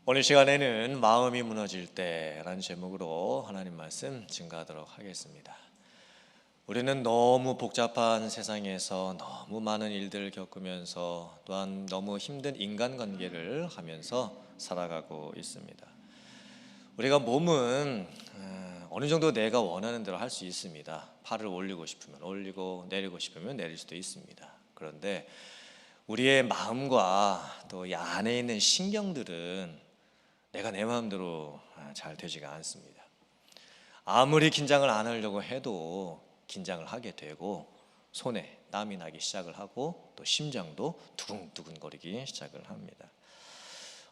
오늘 시간에는 마음이 무너질 때라는 제목으로 하나님 말씀 증거하도록 하겠습니다. 우리는 너무 복잡한 세상에서 너무 많은 일들을 겪으면서 또한 너무 힘든 인간관계를 하면서 살아가고 있습니다. 우리가 몸은 어느 정도 내가 원하는 대로 할 수 있습니다. 팔을 올리고 싶으면 올리고 내리고 싶으면 내릴 수도 있습니다. 그런데 우리의 마음과 또 이 안에 있는 신경들은 내가 내 마음대로 잘 되지가 않습니다. 아무리 긴장을 안 하려고 해도 긴장을 하게 되고 손에 땀이 나기 시작을 하고 또 심장도 두근두근거리기 시작을 합니다.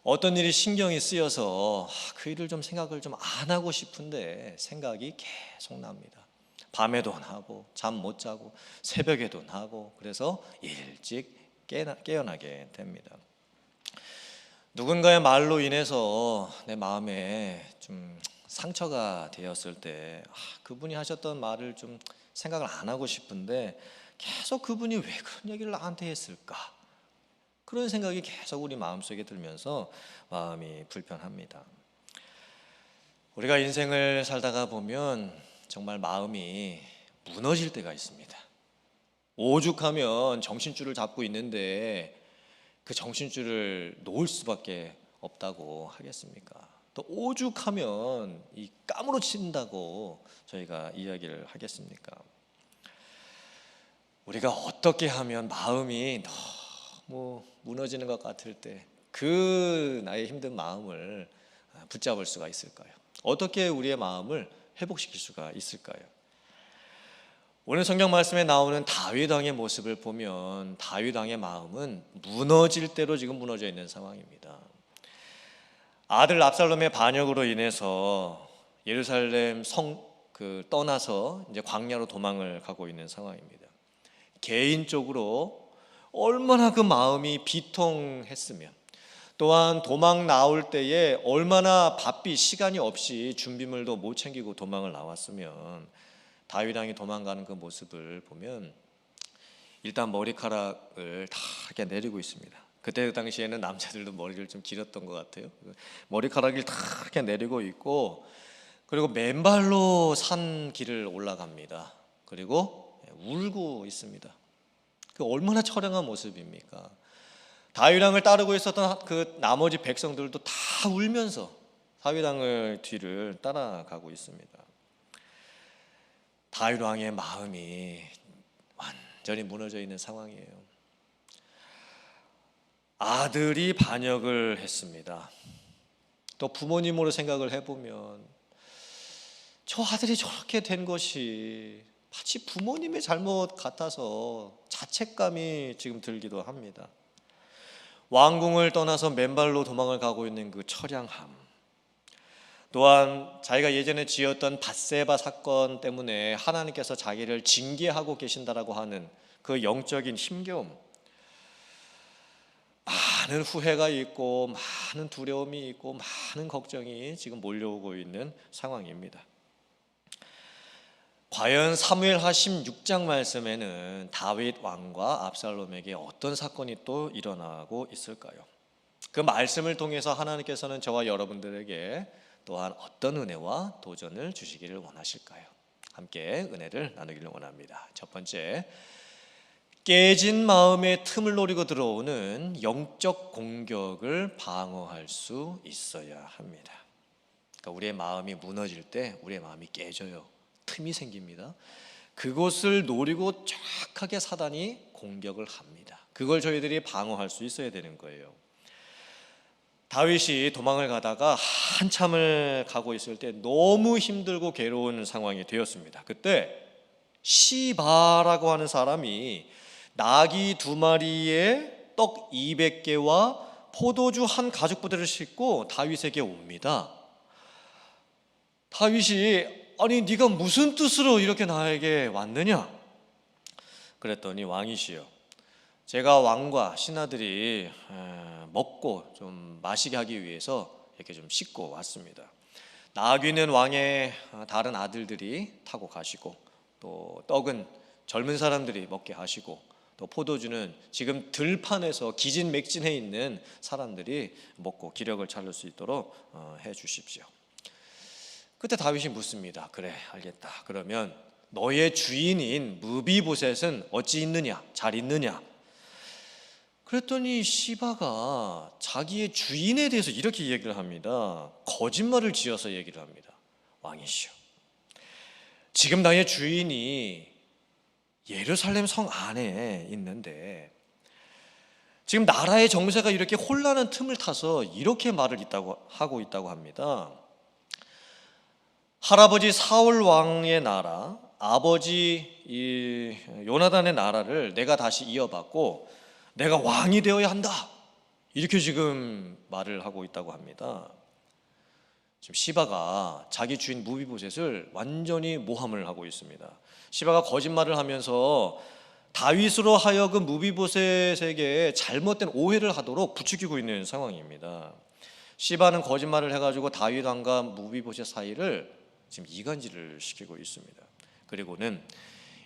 어떤 일이 신경이 쓰여서 그 일을 좀 생각을 좀 안 하고 싶은데 생각이 계속 납니다. 밤에도 나고 잠 못 자고 새벽에도 나고 그래서 일찍 깨어나게 됩니다. 누군가의 말로 인해서 내 마음에 좀 상처가 되었을 때 그분이 하셨던 말을 좀 생각을 안 하고 싶은데 계속 그분이 왜 그런 얘기를 나한테 했을까? 그런 생각이 계속 우리 마음속에 들면서 마음이 불편합니다. 우리가 인생을 살다가 보면 정말 마음이 무너질 때가 있습니다. 오죽하면 정신줄을 잡고 있는데 그 정신줄을 놓을 수밖에 없다고 하겠습니까? 또 오죽하면 이 까무러친다고 저희가 이야기를 하겠습니까? 우리가 어떻게 하면 마음이 너무 무너지는 것 같을 때 그 나의 힘든 마음을 붙잡을 수가 있을까요? 어떻게 우리의 마음을 회복시킬 수가 있을까요? 오늘 성경 말씀에 나오는 다윗 왕의 모습을 보면 다윗 왕의 마음은 무너질 대로 지금 무너져 있는 상황입니다. 아들 압살롬의 반역으로 인해서 예루살렘 떠나서 이제 광야로 도망을 가고 있는 상황입니다. 개인적으로 얼마나 그 마음이 비통했으면, 또한 도망 나올 때에 얼마나 바삐 시간이 없이 준비물도 못 챙기고 도망을 나왔으면 다윗 왕이 도망가는 그 모습을 보면 일단 머리카락을 다 이렇게 내리고 있습니다. 그때 당시에는 남자들도 머리를 좀 길었던 것 같아요. 머리카락을 다 이렇게 내리고 있고 그리고 맨발로 산 길을 올라갑니다. 그리고 울고 있습니다. 그 얼마나 처량한 모습입니까? 다윗 왕을 따르고 있었던 그 나머지 백성들도 다 울면서 다윗 왕의 뒤를 따라가고 있습니다. 다윗 왕의 마음이 완전히 무너져 있는 상황이에요. 아들이 반역을 했습니다. 또 부모님으로 생각을 해보면 저 아들이 저렇게 된 것이 마치 부모님의 잘못 같아서 자책감이 지금 들기도 합니다. 왕궁을 떠나서 맨발로 도망을 가고 있는 그 처량함, 또한 자기가 예전에 지었던 밧세바 사건 때문에 하나님께서 자기를 징계하고 계신다라고 하는 그 영적인 힘겨움, 많은 후회가 있고 많은 두려움이 있고 많은 걱정이 지금 몰려오고 있는 상황입니다. 과연 사무엘하 16장 말씀에는 다윗 왕과 압살롬에게 어떤 사건이 또 일어나고 있을까요? 그 말씀을 통해서 하나님께서는 저와 여러분들에게 또한 어떤 은혜와 도전을 주시기를 원하실까요? 함께 은혜를 나누기를 원합니다. 첫 번째, 깨진 마음의 틈을 노리고 들어오는 영적 공격을 방어할 수 있어야 합니다. 그러니까 우리의 마음이 무너질 때 우리의 마음이 깨져요. 틈이 생깁니다. 그것을 노리고 정확하게 사단이 공격을 합니다. 그걸 저희들이 방어할 수 있어야 되는 거예요. 다윗이 도망을 가다가 한참을 가고 있을 때 너무 힘들고 괴로운 상황이 되었습니다. 그때 시바라고 하는 사람이 나귀 2마리에 떡 200개와 포도주 한 가죽부대를 싣고 다윗에게 옵니다. 다윗이 아니 네가 무슨 뜻으로 이렇게 나에게 왔느냐? 그랬더니 왕이시여, 제가 왕과 신하들이 먹고 좀 마시게 하기 위해서 이렇게 좀 싣고 왔습니다. 나귀는 왕의 다른 아들들이 타고 가시고 또 떡은 젊은 사람들이 먹게 하시고 또 포도주는 지금 들판에서 기진맥진해 있는 사람들이 먹고 기력을 차릴 수 있도록 해 주십시오. 그때 다윗이 묻습니다. 그래, 알겠다. 그러면 너의 주인인 무비보셋은 어찌 있느냐? 잘 있느냐? 그랬더니 시바가 자기의 주인에 대해서 이렇게 얘기를 합니다. 거짓말을 지어서 얘기를 합니다. 왕이시여, 지금 나의 주인이 예루살렘 성 안에 있는데 지금 나라의 정세가 이렇게 혼란한 틈을 타서 이렇게 말을 하고 있다고 합니다. 할아버지 사울 왕의 나라, 아버지 요나단의 나라를 내가 다시 이어받고 내가 왕이 되어야 한다, 이렇게 지금 말을 하고 있다고 합니다. 지금 시바가 자기 주인 무비보셋을 완전히 모함을 하고 있습니다. 시바가 거짓말을 하면서 다윗으로 하여금 무비보셋에게 잘못된 오해를 하도록 부추기고 있는 상황입니다. 시바는 거짓말을 해가지고 다윗 왕과 무비보셋 사이를 지금 이간질을 시키고 있습니다. 그리고는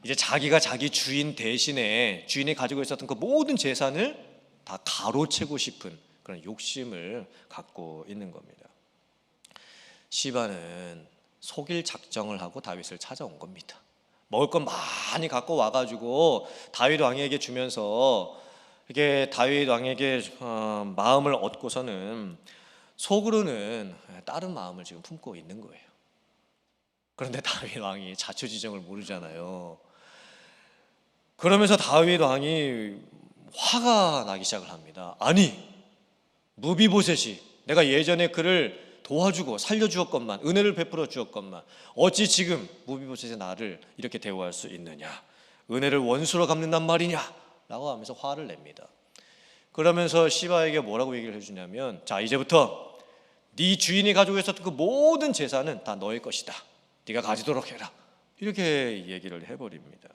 이제 자기가 자기 주인 대신에 주인이 가지고 있었던 그 모든 재산을 다 가로채고 싶은 그런 욕심을 갖고 있는 겁니다. 시바는 속일 작정을 하고 다윗을 찾아온 겁니다. 먹을 것 많이 갖고 와가지고 다윗 왕에게 주면서 이게 다윗 왕에게 마음을 얻고서는 속으로는 다른 마음을 지금 품고 있는 거예요. 그런데 다윗 왕이 자초지종을 모르잖아요. 그러면서 다윗 왕이 화가 나기 시작을 합니다. 아니, 무비보셋이 내가 예전에 그를 도와주고 살려주었건만, 은혜를 베풀어 주었건만, 어찌 지금 무비보셋의 나를 이렇게 대우할 수 있느냐? 은혜를 원수로 갚는단 말이냐? 라고 하면서 화를 냅니다. 그러면서 시바에게 뭐라고 얘기를 해주냐면, 자, 이제부터 네 주인이 가지고 있었던 그 모든 재산은 다 너의 것이다, 네가 가지도록 해라, 이렇게 얘기를 해버립니다.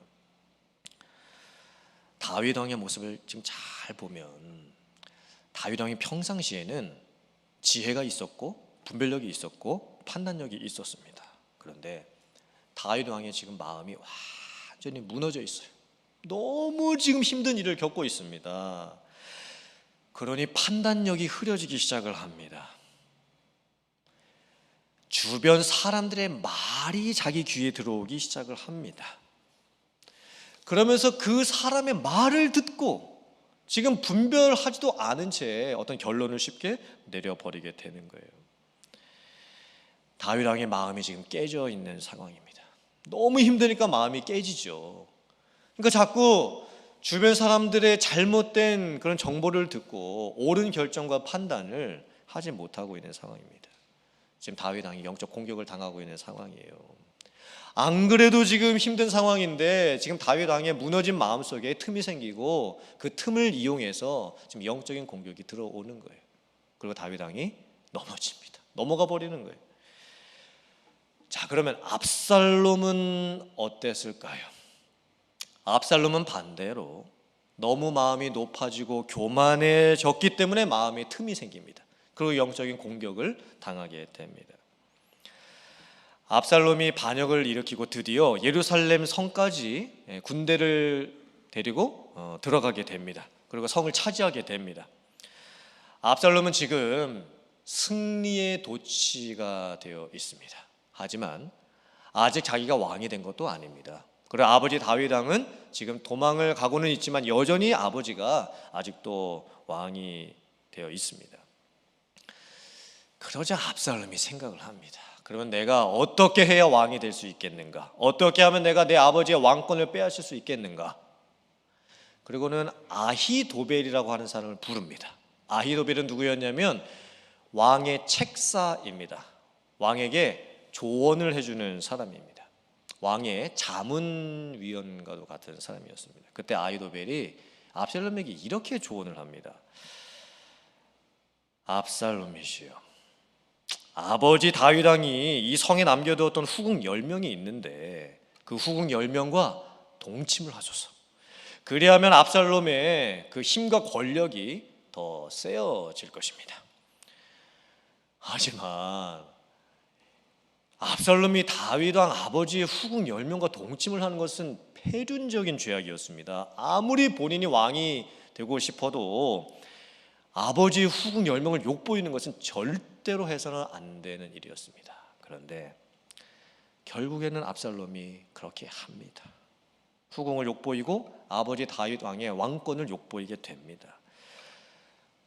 다윗 왕의 모습을 지금 잘 보면 다윗 왕이 평상시에는 지혜가 있었고 분별력이 있었고 판단력이 있었습니다. 그런데 다윗 왕의 지금 마음이 완전히 무너져 있어요. 너무 지금 힘든 일을 겪고 있습니다. 그러니 판단력이 흐려지기 시작을 합니다. 주변 사람들의 말이 자기 귀에 들어오기 시작을 합니다. 그러면서 그 사람의 말을 듣고 지금 분별하지도 않은 채 어떤 결론을 쉽게 내려버리게 되는 거예요. 다윗 왕의 마음이 지금 깨져 있는 상황입니다. 너무 힘드니까 마음이 깨지죠. 그러니까 자꾸 주변 사람들의 잘못된 그런 정보를 듣고 옳은 결정과 판단을 하지 못하고 있는 상황입니다. 지금 다윗 왕이 영적 공격을 당하고 있는 상황이에요. 안 그래도 지금 힘든 상황인데 지금 다윗 왕의 무너진 마음속에 틈이 생기고 그 틈을 이용해서 지금 영적인 공격이 들어오는 거예요. 그리고 다윗 왕이 넘어집니다. 넘어가 버리는 거예요. 자, 그러면 압살롬은 어땠을까요? 압살롬은 반대로 너무 마음이 높아지고 교만해졌기 때문에 마음에 틈이 생깁니다. 그리고 영적인 공격을 당하게 됩니다. 압살롬이 반역을 일으키고 드디어 예루살렘 성까지 군대를 데리고 들어가게 됩니다. 그리고 성을 차지하게 됩니다. 압살롬은 지금 승리의 도취가 되어 있습니다. 하지만 아직 자기가 왕이 된 것도 아닙니다. 그리고 아버지 다윗 왕은 지금 도망을 가고는 있지만 여전히 아버지가 아직도 왕이 되어 있습니다. 그러자 압살롬이 생각을 합니다. 그러면 내가 어떻게 해야 왕이 될 수 있겠는가? 어떻게 하면 내가 내 아버지의 왕권을 빼앗을 수 있겠는가? 그리고는 아히도벨이라고 하는 사람을 부릅니다. 아히도벨은 누구였냐면 왕의 책사입니다. 왕에게 조언을 해주는 사람입니다. 왕의 자문위원과도 같은 사람이었습니다. 그때 아히도벨이 압살롬에게 이렇게 조언을 합니다. 압살롬이시여, 아버지 다윗 왕이 이 성에 남겨두었던 후궁 10명이 있는데 그 후궁 10명과 동침을 하소서. 그리하면 압살롬의 그 힘과 권력이 더 세어질 것입니다. 하지만 압살롬이 다윗 왕 아버지의 후궁 10명과 동침을 하는 것은 패륜적인 죄악이었습니다. 아무리 본인이 왕이 되고 싶어도 아버지의 후궁 10명을 욕보이는 것은 절대로 해서는 안 되는 일이었습니다. 그런데 결국에는 압살롬이 그렇게 합니다. 후궁을 욕보이고 아버지 다윗 왕의 왕권을 욕보이게 됩니다.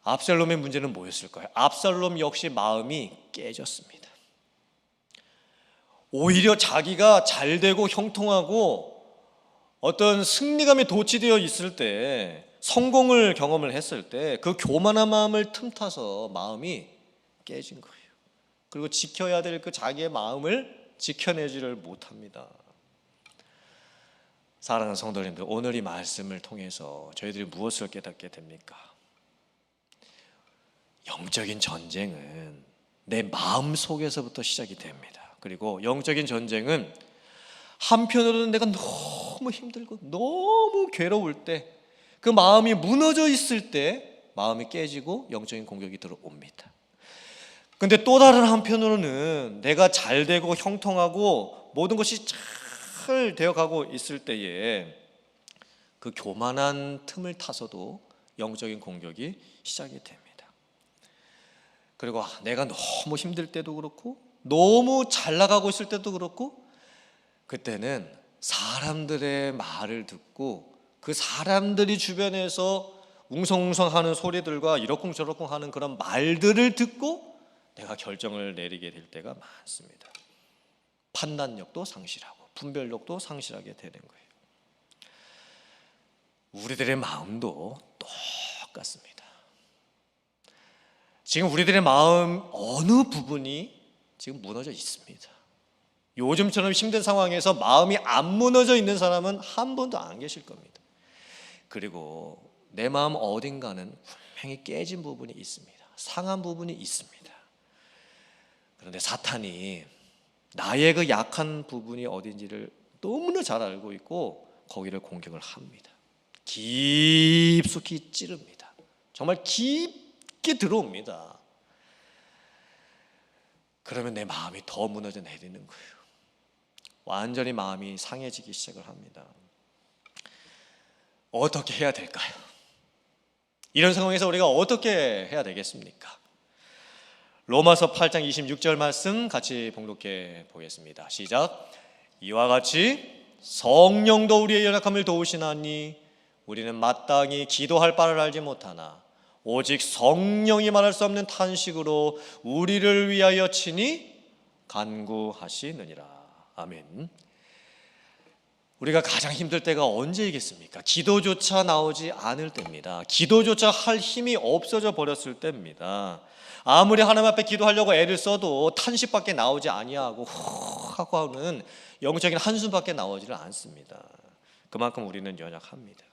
압살롬의 문제는 뭐였을까요? 압살롬 역시 마음이 깨졌습니다. 오히려 자기가 잘되고 형통하고 어떤 승리감에 도취되어 있을 때, 성공을 경험을 했을 때 그 교만한 마음을 틈타서 마음이 깨진 거예요. 그리고 지켜야 될 그 자기의 마음을 지켜내지를 못합니다. 사랑하는 성도님들, 오늘 이 말씀을 통해서 저희들이 무엇을 깨닫게 됩니까? 영적인 전쟁은 내 마음 속에서부터 시작이 됩니다. 그리고 영적인 전쟁은 한편으로는 내가 너무 힘들고 너무 괴로울 때, 그 마음이 무너져 있을 때 마음이 깨지고 영적인 공격이 들어옵니다. 근데 또 다른 한편으로는 내가 잘 되고 형통하고 모든 것이 잘 되어가고 있을 때에 그 교만한 틈을 타서도 영적인 공격이 시작이 됩니다. 그리고 내가 너무 힘들 때도 그렇고 너무 잘 나가고 있을 때도 그렇고, 그때는 사람들의 말을 듣고 그 사람들이 주변에서 웅성웅성하는 소리들과 이러쿵저러쿵 하는 그런 말들을 듣고 내가 결정을 내리게 될 때가 많습니다. 판단력도 상실하고 분별력도 상실하게 되는 거예요. 우리들의 마음도 똑같습니다. 지금 우리들의 마음 어느 부분이 지금 무너져 있습니다. 요즘처럼 힘든 상황에서 마음이 안 무너져 있는 사람은 한 분도 안 계실 겁니다. 그리고 내 마음 어딘가는 분명히 깨진 부분이 있습니다. 상한 부분이 있습니다. 그런데 사탄이 나의 그 약한 부분이 어딘지를 너무나 잘 알고 있고 거기를 공격을 합니다. 깊숙이 찌릅니다. 정말 깊게 들어옵니다. 그러면 내 마음이 더 무너져 내리는 거예요. 완전히 마음이 상해지기 시작을 합니다. 어떻게 해야 될까요? 이런 상황에서 우리가 어떻게 해야 되겠습니까? 로마서 8장 26절 말씀 같이 봉독해 보겠습니다. 시작. 이와 같이 성령도 우리의 연약함을 도우시나니 우리는 마땅히 기도할 바를 알지 못하나 오직 성령이 말할 수 없는 탄식으로 우리를 위하여 친히 간구하시느니라. 아멘. 우리가 가장 힘들 때가 언제이겠습니까? 기도조차 나오지 않을 때입니다. 기도조차 할 힘이 없어져 버렸을 때입니다. 아무리 하나님 앞에 기도하려고 애를 써도 탄식밖에 나오지 아니하고 하고 하는 영적인 한숨밖에 나오지를 않습니다. 그만큼 우리는 연약합니다.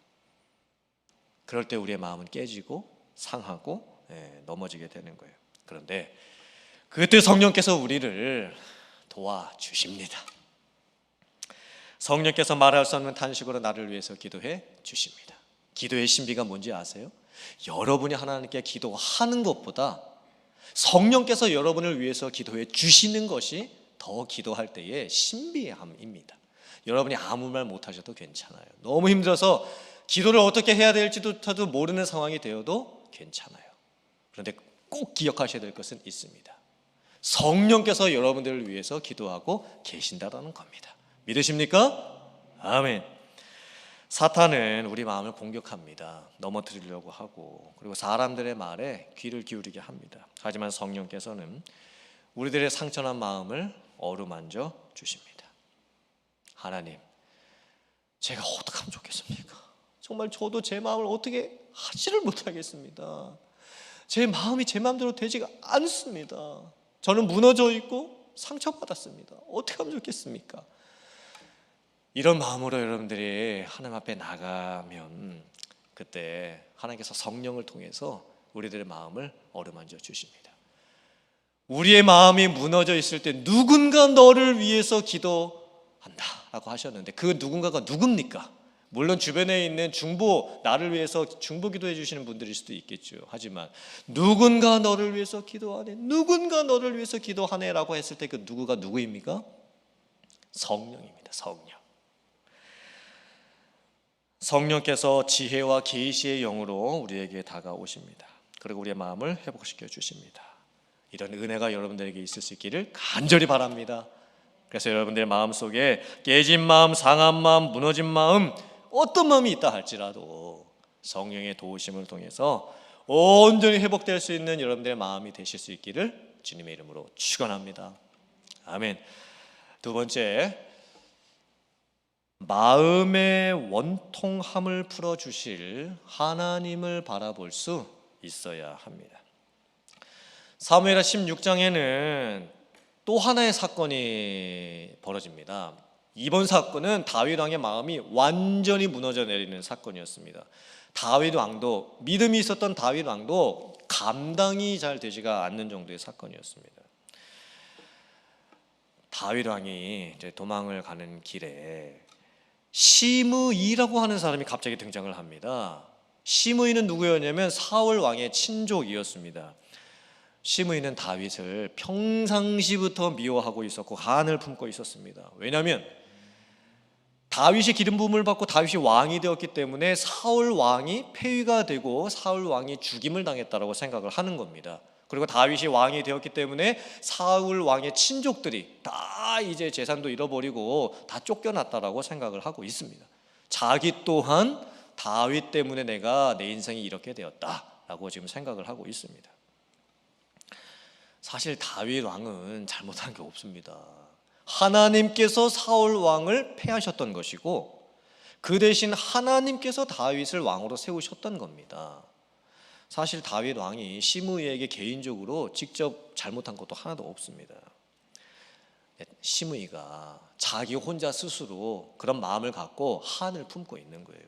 그럴 때 우리의 마음은 깨지고 상하고 넘어지게 되는 거예요. 그런데 그때 성령께서 우리를 도와주십니다. 성령께서 말할 수 없는 탄식으로 나를 위해서 기도해 주십니다. 기도의 신비가 뭔지 아세요? 여러분이 하나님께 기도하는 것보다 성령께서 여러분을 위해서 기도해 주시는 것이 더 기도할 때의 신비함입니다. 여러분이 아무 말 못하셔도 괜찮아요. 너무 힘들어서 기도를 어떻게 해야 될지도 모르는 상황이 되어도 괜찮아요. 그런데 꼭 기억하셔야 될 것은 있습니다. 성령께서 여러분들을 위해서 기도하고 계신다는 겁니다. 믿으십니까? 아멘. 사탄은 우리 마음을 공격합니다. 넘어뜨리려고 하고, 그리고 사람들의 말에 귀를 기울이게 합니다. 하지만 성령께서는 우리들의 상처난 마음을 어루만져 주십니다. 하나님, 제가 어떻게 하면 좋겠습니까? 정말 저도 제 마음을 어떻게 하지를 못하겠습니다. 제 마음이 제 마음대로 되지가 않습니다. 저는 무너져 있고 상처받았습니다. 어떻게 하면 좋겠습니까? 이런 마음으로 여러분들이 하나님 앞에 나가면 그때 하나님께서 성령을 통해서 우리들의 마음을 어루만져 주십니다. 우리의 마음이 무너져 있을 때 누군가 너를 위해서 기도한다 라고 하셨는데 그 누군가가 누굽니까? 물론 주변에 있는 중보, 나를 위해서 중보 기도해 주시는 분들일 수도 있겠죠. 하지만 누군가 너를 위해서 기도하네, 누군가 너를 위해서 기도하네 라고 했을 때 그 누구가 누구입니까? 성령입니다. 성령. 성령께서 지혜와 계시의 영으로 우리에게 다가오십니다. 그리고 우리의 마음을 회복시켜 주십니다. 이런 은혜가 여러분들에게 있을 수 있기를 간절히 바랍니다. 그래서 여러분들의 마음속에 깨진 마음, 상한 마음, 무너진 마음, 어떤 마음이 있다 할지라도 성령의 도우심을 통해서 온전히 회복될 수 있는 여러분들의 마음이 되실 수 있기를 주님의 이름으로 축원합니다. 아멘. 두 번째, 마음의 원통함을 풀어주실 하나님을 바라볼 수 있어야 합니다. 사무엘하 16장에는 또 하나의 사건이 벌어집니다. 이번 사건은 다윗 왕의 마음이 완전히 무너져 내리는 사건이었습니다. 다윗 왕도, 믿음이 있었던 다윗 왕도 감당이 잘 되지가 않는 정도의 사건이었습니다. 다윗 왕이 이제 도망을 가는 길에 시므이라고 하는 사람이 갑자기 등장을 합니다. 시므이는 누구였냐면 사울 왕의 친족이었습니다. 시므이는 다윗을 평상시부터 미워하고 있었고 한을 품고 있었습니다. 왜냐하면 다윗이 기름 부음을 받고 다윗이 왕이 되었기 때문에 사울 왕이 폐위가 되고 사울 왕이 죽임을 당했다라고 생각을 하는 겁니다. 그리고 다윗이 왕이 되었기 때문에 사울 왕의 친족들이 다 이제 재산도 잃어버리고 다 쫓겨났다라고 생각을 하고 있습니다. 자기 또한 다윗 때문에 내가 내 인생이 이렇게 되었다라고 지금 생각을 하고 있습니다. 사실 다윗 왕은 잘못한 게 없습니다. 하나님께서 사울 왕을 패하셨던 것이고 그 대신 하나님께서 다윗을 왕으로 세우셨던 겁니다. 사실 다윗 왕이 시므이에게 개인적으로 직접 잘못한 것도 하나도 없습니다. 시므이가 자기 혼자 스스로 그런 마음을 갖고 한을 품고 있는 거예요.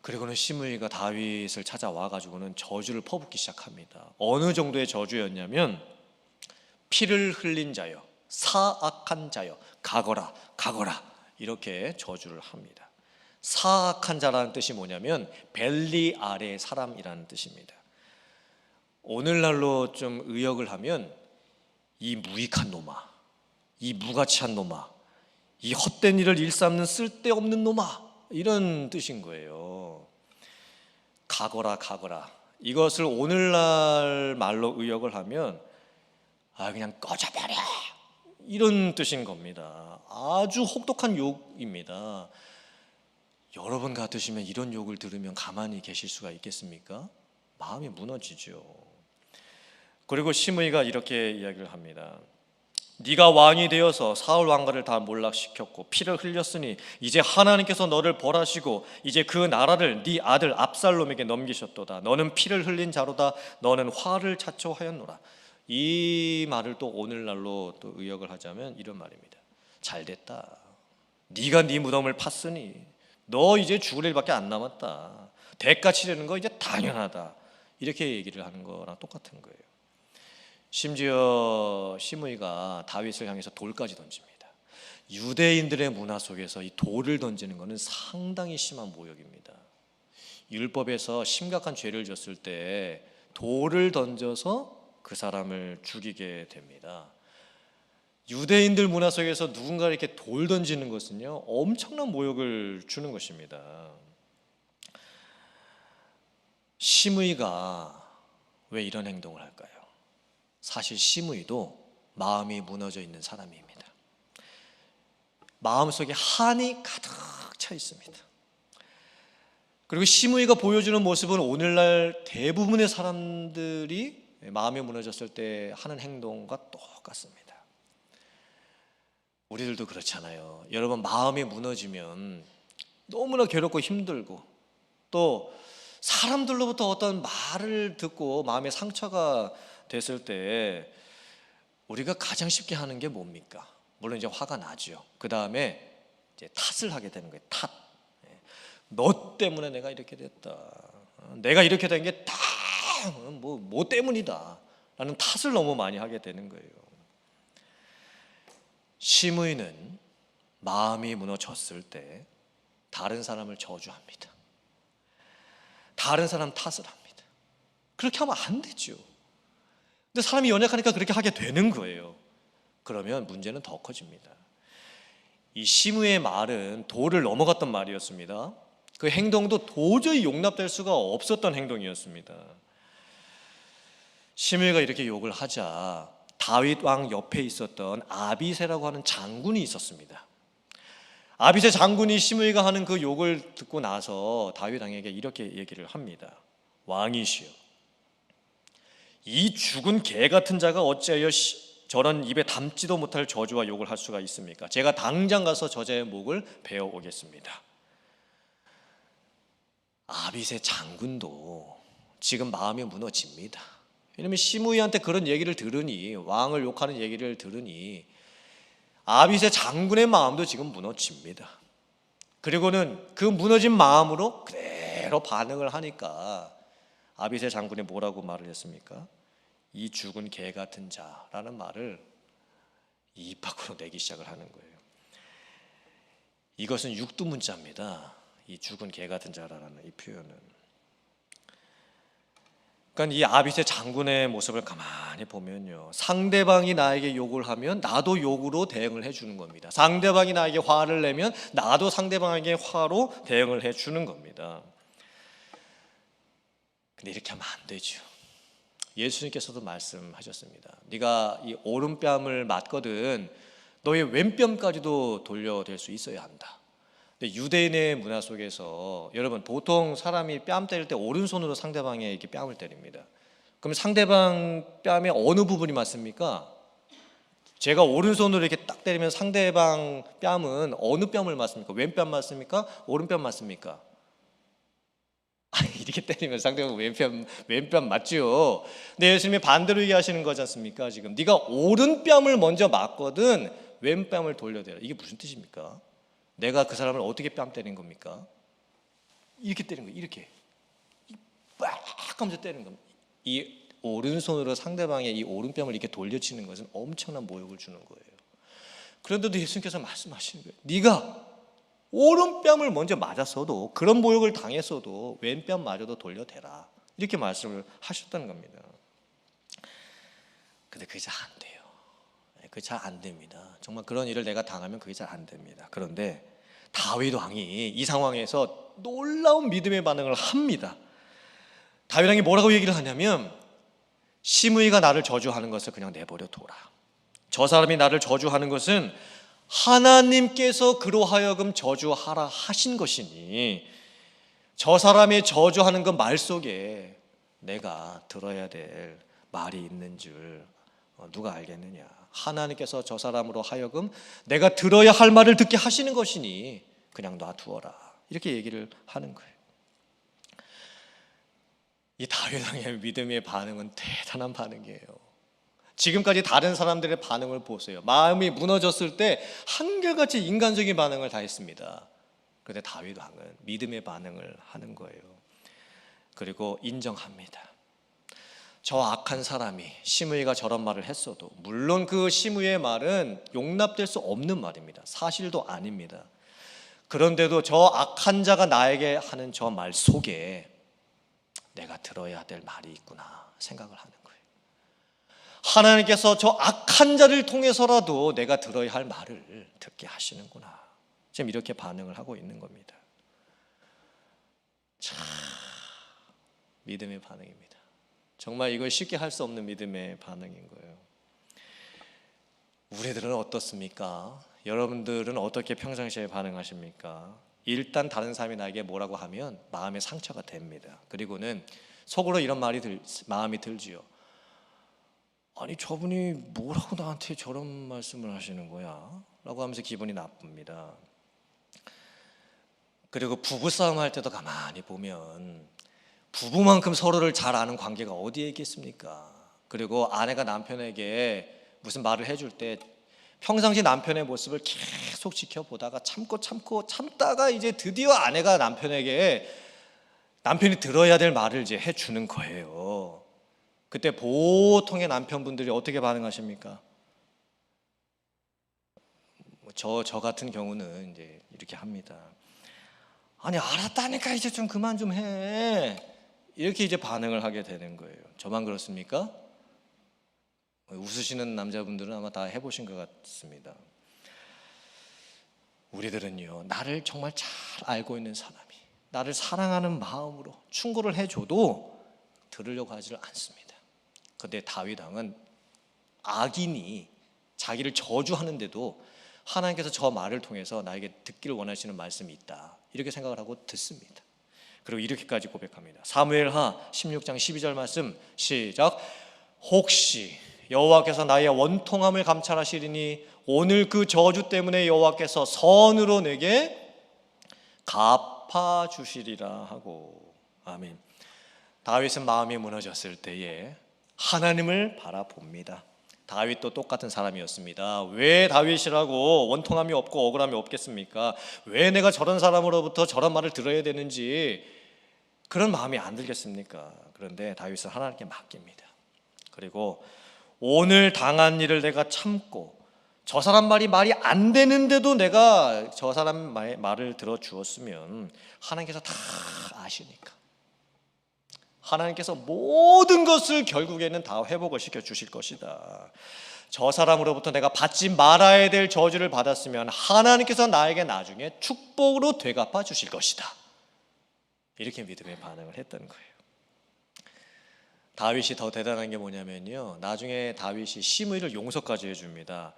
그리고는 시므이가 다윗을 찾아와 가지고는 저주를 퍼붓기 시작합니다. 어느 정도의 저주였냐면 피를 흘린 자여, 사악한 자여, 가거라 가거라 이렇게 저주를 합니다. 사악한 자라는 뜻이 뭐냐면 벨리 아래 사람이라는 뜻입니다. 오늘날로 좀 의역을 하면 이 무익한 놈아, 이 무가치한 놈아, 이 헛된 일을 일삼는 쓸데없는 놈아, 이런 뜻인 거예요. 가거라 가거라, 이것을 오늘날 말로 의역을 하면 그냥 꺼져버려, 이런 뜻인 겁니다. 아주 혹독한 욕입니다. 여러분 같으시면 이런 욕을 들으면 가만히 계실 수가 있겠습니까? 마음이 무너지죠. 그리고 시므이가 이렇게 이야기를 합니다. 네가 왕이 되어서 사울 왕가를 다 몰락시켰고 피를 흘렸으니 이제 하나님께서 너를 벌하시고 이제 그 나라를 네 아들 압살롬에게 넘기셨도다. 너는 피를 흘린 자로다. 너는 화를 자초하였노라. 이 말을 또 오늘날로 또 의역을 하자면 이런 말입니다. 잘됐다. 네가 네 무덤을 팠으니 너 이제 죽을 일밖에 안 남았다. 대가 치르는 거 이제 당연하다. 이렇게 얘기를 하는 거랑 똑같은 거예요. 심지어 시므이가 다윗을 향해서 돌까지 던집니다. 유대인들의 문화 속에서 이 돌을 던지는 것은 상당히 심한 모욕입니다. 율법에서 심각한 죄를 졌을 때 돌을 던져서 그 사람을 죽이게 됩니다. 유대인들 문화 속에서 누군가 이렇게 돌 던지는 것은요, 엄청난 모욕을 주는 것입니다. 시므이가 왜 이런 행동을 할까요? 사실 시므이도 마음이 무너져 있는 사람입니다. 마음속에 한이 가득 차 있습니다. 그리고 시므이가 보여주는 모습은 오늘날 대부분의 사람들이 마음이 무너졌을 때 하는 행동과 똑같습니다. 우리들도 그렇잖아요. 여러분, 마음이 무너지면 너무나 괴롭고 힘들고 또 사람들로부터 어떤 말을 듣고 마음에 상처가 됐을 때 우리가 가장 쉽게 하는 게 뭡니까? 물론 이제 화가 나죠. 그 다음에 이제 탓을 하게 되는 거예요. 탓. 너 때문에 내가 이렇게 됐다. 내가 이렇게 된 게 다 뭐 때문이다. 라는 탓을 너무 많이 하게 되는 거예요. 시므이는 마음이 무너졌을 때 다른 사람을 저주합니다. 다른 사람 탓을 합니다. 그렇게 하면 안 되죠. 근데 사람이 연약하니까 그렇게 하게 되는 거예요. 그러면 문제는 더 커집니다. 이 시므이의 말은 도를 넘어갔던 말이었습니다. 그 행동도 도저히 용납될 수가 없었던 행동이었습니다. 시므이가 이렇게 욕을 하자 다윗 왕 옆에 있었던 아비새라고 하는 장군이 있었습니다. 아비새 장군이 시므이가 하는 그 욕을 듣고 나서 다윗 왕에게 이렇게 얘기를 합니다. 왕이시여, 이 죽은 개 같은 자가 어찌하여 저런 입에 담지도 못할 저주와 욕을 할 수가 있습니까? 제가 당장 가서 저자의 목을 베어 오겠습니다. 아비새 장군도 지금 마음이 무너집니다. 왜냐하면 시므이한테 그런 얘기를 들으니, 왕을 욕하는 얘기를 들으니 아비새 장군의 마음도 지금 무너집니다. 그리고는 그 무너진 마음으로 그대로 반응을 하니까 아비새 장군이 뭐라고 말을 했습니까? 이 죽은 개 같은 자라는 말을 입 밖으로 내기 시작을 하는 거예요. 이것은 육두문자입니다. 이 죽은 개 같은 자라는 이 표현은. 그러니까 이 아비새 장군의 모습을 가만히 보면요, 상대방이 나에게 욕을 하면 나도 욕으로 대응을 해주는 겁니다. 상대방이 나에게 화를 내면 나도 상대방에게 화로 대응을 해주는 겁니다. 근데 이렇게 하면 안 되죠. 예수님께서도 말씀하셨습니다. 네가 이 오른뺨을 맞거든 너의 왼뺨까지도 돌려댈 수 있어야 한다. 근데 유대인의 문화 속에서 여러분, 보통 사람이 뺨 때릴 때 오른손으로 상대방의 이렇게 뺨을 때립니다. 그럼 상대방 뺨의 어느 부분이 맞습니까? 제가 오른손으로 이렇게 딱 때리면 상대방 뺨은 어느 뺨을 맞습니까? 왼뺨 맞습니까? 오른뺨 맞습니까? 이렇게 때리면 상대방 왼뺨 맞죠. 근데 예수님이 반대로 얘기하시는 거지 않습니까? 지금 네가 오른뺨을 먼저 맞거든 왼뺨을 돌려대라. 이게 무슨 뜻입니까? 내가 그 사람을 어떻게 뺨 때린 겁니까? 이렇게 때린 거예요. 이렇게 빡 하면서 때리는 겁니다. 이 오른손으로 상대방의 이 오른뺨을 이렇게 돌려치는 것은 엄청난 모욕을 주는 거예요. 그런데도 예수님께서 말씀하시는 거예요. 네가 오른뺨을 먼저 맞았어도, 그런 모욕을 당했어도 왼뺨마저도 돌려대라. 이렇게 말씀을 하셨다는 겁니다. 근데 그게 잘 안 돼요. 그게 잘 안 됩니다. 정말 그런 일을 내가 당하면 그게 잘 안 됩니다. 그런데 다윗 왕이 이 상황에서 놀라운 믿음의 반응을 합니다. 다윗 왕이 뭐라고 얘기를 하냐면, 시므이가 나를 저주하는 것을 그냥 내버려 둬라. 저 사람이 나를 저주하는 것은 하나님께서 그로 하여금 저주하라 하신 것이니, 저 사람이 저주하는 그 말 속에 내가 들어야 될 말이 있는 줄 누가 알겠느냐. 하나님께서 저 사람으로 하여금 내가 들어야 할 말을 듣게 하시는 것이니 그냥 놔두어라. 이렇게 얘기를 하는 거예요. 이 다윗 왕의 믿음의 반응은 대단한 반응이에요. 지금까지 다른 사람들의 반응을 보세요. 마음이 무너졌을 때 한결같이 인간적인 반응을 다 했습니다. 그런데 다윗 왕은 믿음의 반응을 하는 거예요. 그리고 인정합니다. 저 악한 사람이, 시므이가 저런 말을 했어도, 물론 그 시므이의 말은 용납될 수 없는 말입니다. 사실도 아닙니다. 그런데도 저 악한 자가 나에게 하는 저 말 속에 내가 들어야 될 말이 있구나 생각을 하는 거예요. 하나님께서 저 악한 자를 통해서라도 내가 들어야 할 말을 듣게 하시는구나. 지금 이렇게 반응을 하고 있는 겁니다. 참, 믿음의 반응입니다. 정말 이걸 쉽게 할 수 없는 믿음의 반응인 거예요. 우리들은 어떻습니까? 여러분들은 어떻게 평상시에 반응하십니까? 일단 다른 사람이 나에게 뭐라고 하면 마음에 상처가 됩니다. 그리고는 속으로 이런 마음이 들지요. 아니, 저분이 뭐라고 나한테 저런 말씀을 하시는 거야? 라고 하면서 기분이 나쁩니다. 그리고 부부싸움 할 때도 가만히 보면 부부만큼 서로를 잘 아는 관계가 어디에 있겠습니까? 그리고 아내가 남편에게 무슨 말을 해줄 때 평상시 남편의 모습을 계속 지켜보다가 참다가 이제 드디어 아내가 남편이 들어야 될 말을 이제 해주는 거예요. 그때 보통의 남편분들이 어떻게 반응하십니까? 저 같은 경우는 이제 이렇게 합니다. 아니, 알았다니까 이제 좀 그만 좀 해. 이렇게 이제 반응을 하게 되는 거예요. 저만 그렇습니까? 웃으시는 남자분들은 아마 다 해보신 것 같습니다. 우리들은요, 나를 정말 잘 알고 있는 사람이, 나를 사랑하는 마음으로 충고를 해줘도 들으려고 하지를 않습니다. 그런데 다윗 왕은 악인이 자기를 저주하는데도 하나님께서 저 말을 통해서 나에게 듣기를 원하시는 말씀이 있다, 이렇게 생각을 하고 듣습니다. 그리고 이렇게까지 고백합니다. 사무엘하 16장 12절 말씀 시작. 혹시 여호와께서 나의 원통함을 감찰하시리니 오늘 그 저주 때문에 여호와께서 선으로 내게 갚아주시리라 하고. 아멘. 다윗은 마음이 무너졌을 때에 하나님을 바라봅니다. 다윗도 똑같은 사람이었습니다. 왜 다윗이라고 원통함이 없고 억울함이 없겠습니까? 왜 내가 저런 사람으로부터 저런 말을 들어야 되는지 그런 마음이 안 들겠습니까? 그런데 다윗은 하나님께 맡깁니다. 그리고 오늘 당한 일을 내가 참고 저 사람 말이 안 되는데도 내가 저 사람 말을 들어주었으면 하나님께서 다 아시니까 하나님께서 모든 것을 결국에는 다 회복을 시켜주실 것이다. 저 사람으로부터 내가 받지 말아야 될 저주를 받았으면 하나님께서 나에게 나중에 축복으로 되갚아 주실 것이다. 이렇게 믿음의 반응을 했던 거예요. 다윗이 더 대단한 게 뭐냐면요, 나중에 다윗이 시므이를 용서까지 해줍니다.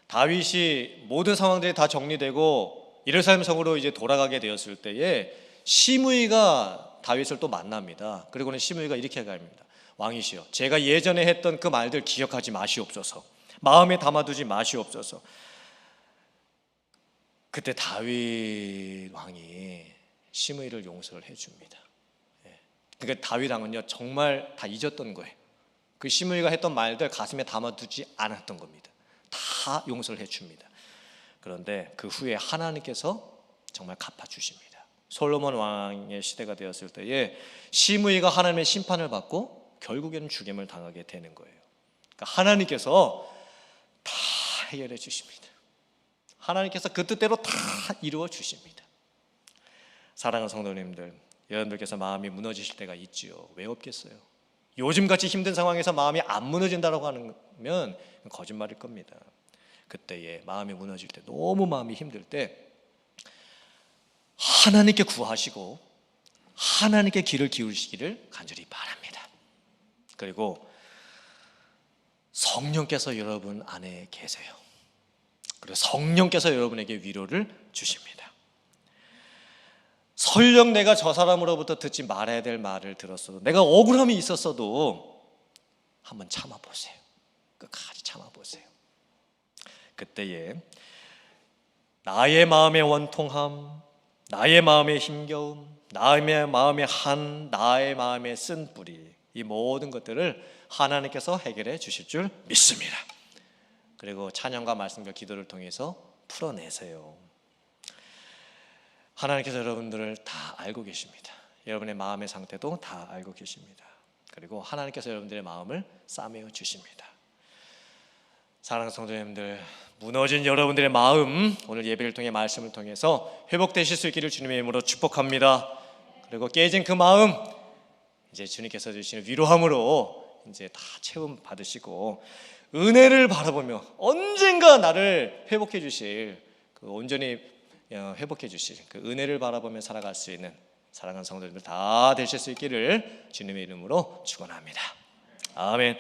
다윗이 모든 상황들이 다 정리되고 예루살렘 성으로 이제 돌아가게 되었을 때에 시므이가 다윗을 또 만납니다. 그리고는 시므이가 이렇게 얘기합니다. 왕이시여, 제가 예전에 했던 그 말들 기억하지 마시옵소서. 마음에 담아두지 마시옵소서. 그때 다윗 왕이 시므이를 용서를 해줍니다. 그러니까 다윗 왕은요 정말 다 잊었던 거예요. 그 시므이가 했던 말들 가슴에 담아두지 않았던 겁니다. 다 용서를 해줍니다. 그런데 그 후에 하나님께서 정말 갚아주십니다. 솔로몬 왕의 시대가 되었을 때에 시므이가 하나님의 심판을 받고 결국에는 죽임을 당하게 되는 거예요. 그러니까 하나님께서 다 해결해 주십니다. 하나님께서 그 뜻대로 다 이루어 주십니다. 사랑하는 성도님들, 여러분들께서 마음이 무너지실 때가 있지요. 왜 없겠어요? 요즘같이 힘든 상황에서 마음이 안 무너진다고 하면 거짓말일 겁니다. 그때에 마음이 무너질 때, 너무 마음이 힘들 때 하나님께 구하시고 하나님께 귀를 기울이시기를 간절히 바랍니다. 그리고 성령께서 여러분 안에 계세요. 그리고 성령께서 여러분에게 위로를 주십니다. 설령 내가 저 사람으로부터 듣지 말아야 될 말을 들었어도, 내가 억울함이 있었어도 한번 참아보세요. 끝까지 참아보세요. 그때에 나의 마음의 원통함, 나의 마음의 힘겨움, 나의 마음의 나의 마음의 쓴 뿌리, 이 모든 것들을 하나님께서 해결해 주실 줄 믿습니다. 그리고 찬양과 말씀과 기도를 통해서 풀어내세요. 하나님께서 여러분들을 다 알고 계십니다. 여러분의 마음의 상태도 다 알고 계십니다. 그리고 하나님께서 여러분들의 마음을 싸매어 주십니다. 사랑하는 성도님들, 무너진 여러분들의 마음, 오늘 예배를 통해 말씀을 통해서 회복되실 수 있기를 주님의 이름으로 축복합니다. 그리고 깨진 그 마음, 이제 주님께서 주시는 위로함으로 이제 다 채움 받으시고 은혜를 바라보며 언젠가 나를 회복해 주실, 그 온전히 회복해 주실 그 은혜를 바라보며 살아갈 수 있는 사랑하는 성도님들 다 되실 수 있기를 주님의 이름으로 축원합니다. 아멘.